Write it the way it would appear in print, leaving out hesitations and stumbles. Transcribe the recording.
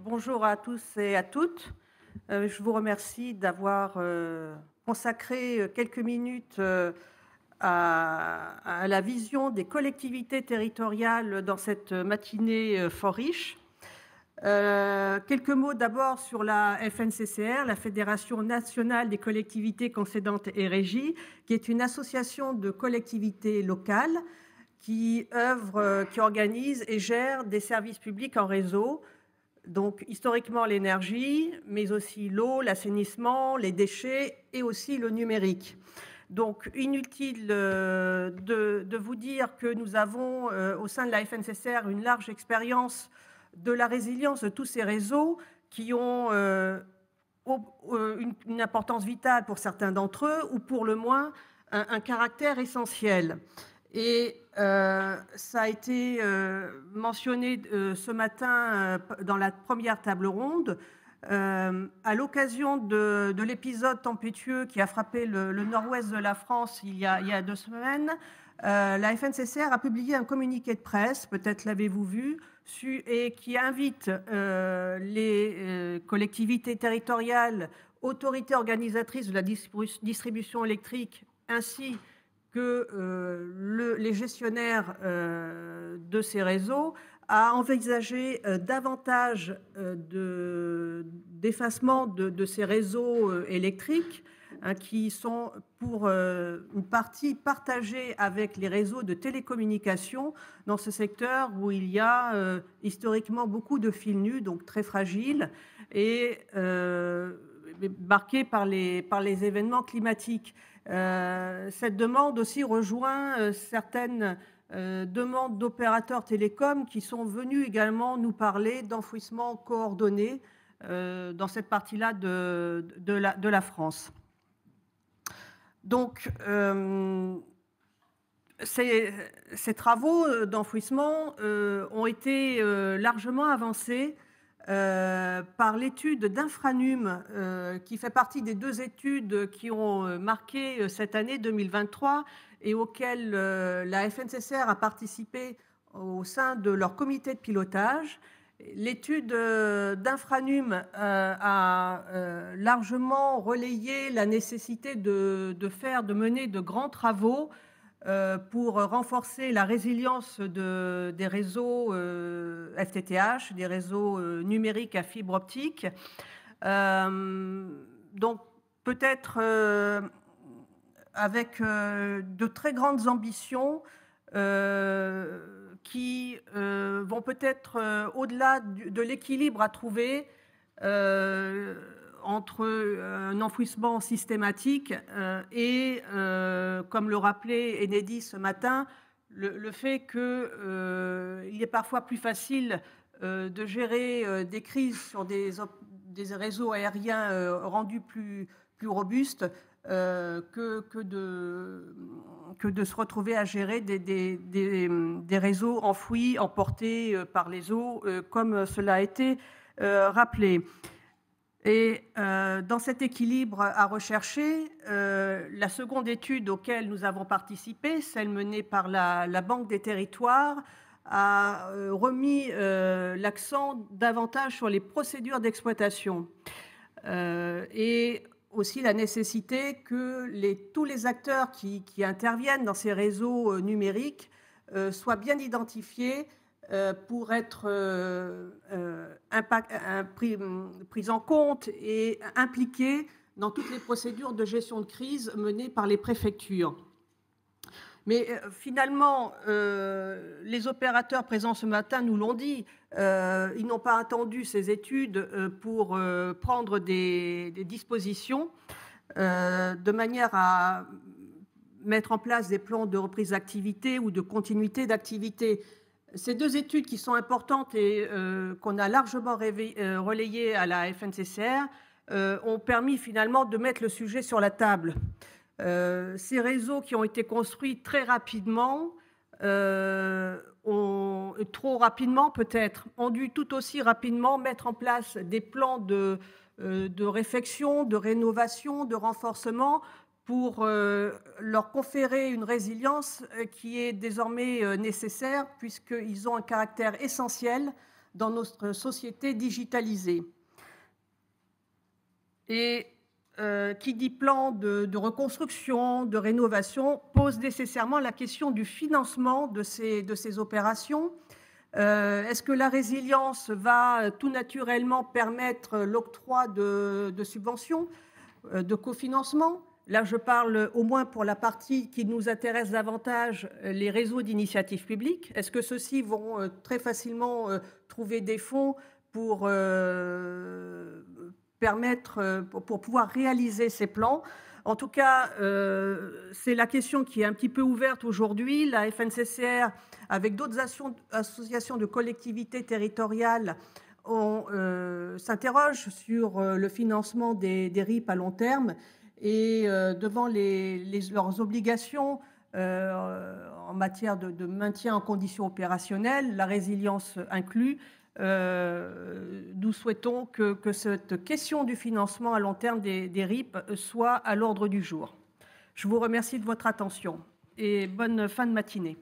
Bonjour à tous et à toutes. Je vous remercie d'avoir consacré quelques minutes à la vision des collectivités territoriales dans cette matinée fort riche. Quelques mots d'abord sur la FNCCR, la Fédération nationale des collectivités concédantes et régies, qui est une association de collectivités locales qui œuvre, qui organise et gère des services publics en réseau. Donc, historiquement, l'énergie, mais aussi l'eau, l'assainissement, les déchets et aussi le numérique. Donc, inutile de vous dire que nous avons, au sein de la FNCCR, une large expérience de la résilience de tous ces réseaux qui ont une importance vitale pour certains d'entre eux, ou pour le moins un caractère essentiel. Et ça a été mentionné ce matin dans la première table ronde. À l'occasion de l'épisode tempétueux qui a frappé le nord-ouest de la France il y a 2 semaines, la FNCCR a publié un communiqué de presse, peut-être l'avez-vous vu, et qui invite les collectivités territoriales, autorités organisatrices de la distribution électrique, ainsi que les gestionnaires de ces réseaux à envisager davantage d'effacement de ces réseaux électriques qui sont pour une partie partagés avec les réseaux de télécommunications dans ce secteur où il y a historiquement beaucoup de fils nus, donc très fragiles, et marqués par les événements climatiques. Cette demande aussi rejoint certaines demandes d'opérateurs télécoms qui sont venus également nous parler d'enfouissement coordonné dans cette partie-là de la France. Donc, ces travaux d'enfouissement ont été largement avancés par l'étude d'Infranum, qui fait partie des 2 études qui ont marqué cette année 2023 et auxquelles la FNCCR a participé au sein de leur comité de pilotage. L'étude d'Infranum a largement relayé la nécessité de mener de grands travaux pour renforcer la résilience des réseaux FTTH, des réseaux numériques à fibre optique. Donc peut-être avec de très grandes ambitions qui vont peut-être au-delà de l'équilibre à trouver entre un enfouissement systématique et, comme le rappelait Enedis ce matin, le fait qu'il est parfois plus facile de gérer des crises sur des réseaux aériens rendus plus robustes que de se retrouver à gérer des réseaux enfouis, emportés par les eaux, comme cela a été rappelé. Et dans cet équilibre à rechercher, la seconde étude auquel nous avons participé, celle menée par la Banque des territoires, a remis l'accent davantage sur les procédures d'exploitation et aussi la nécessité que tous les acteurs qui interviennent dans ces réseaux numériques soient bien identifiés pour être pris en compte et impliqués dans toutes les procédures de gestion de crise menées par les préfectures. Mais finalement, les opérateurs présents ce matin nous l'ont dit, ils n'ont pas attendu ces études pour prendre des dispositions de manière à mettre en place des plans de reprise d'activité ou de continuité d'activité. Ces 2 études qui sont importantes et qu'on a largement relayées à la FNCCR ont permis finalement de mettre le sujet sur la table. Ces réseaux qui ont été construits très rapidement, trop rapidement peut-être, ont dû tout aussi rapidement mettre en place des plans de réfection, de rénovation, de renforcement pour leur conférer une résilience qui est désormais nécessaire puisqu'ils ont un caractère essentiel dans notre société digitalisée. Et qui dit plan de reconstruction, de rénovation, pose nécessairement la question du financement de ces opérations. Est-ce que la résilience va tout naturellement permettre l'octroi de subventions, de cofinancement? Là, je parle au moins pour la partie qui nous intéresse davantage, les réseaux d'initiative publique. Est-ce que ceux-ci vont très facilement trouver des fonds pour pour pouvoir réaliser ces plans? En tout cas, c'est la question qui est un petit peu ouverte aujourd'hui. La FNCCR, avec d'autres associations de collectivités territoriales, s'interroge sur le financement des RIP à long terme et devant leurs obligations en matière de maintien en conditions opérationnelles, la résilience inclus, nous souhaitons que cette question du financement à long terme des RIP soit à l'ordre du jour. Je vous remercie de votre attention et bonne fin de matinée.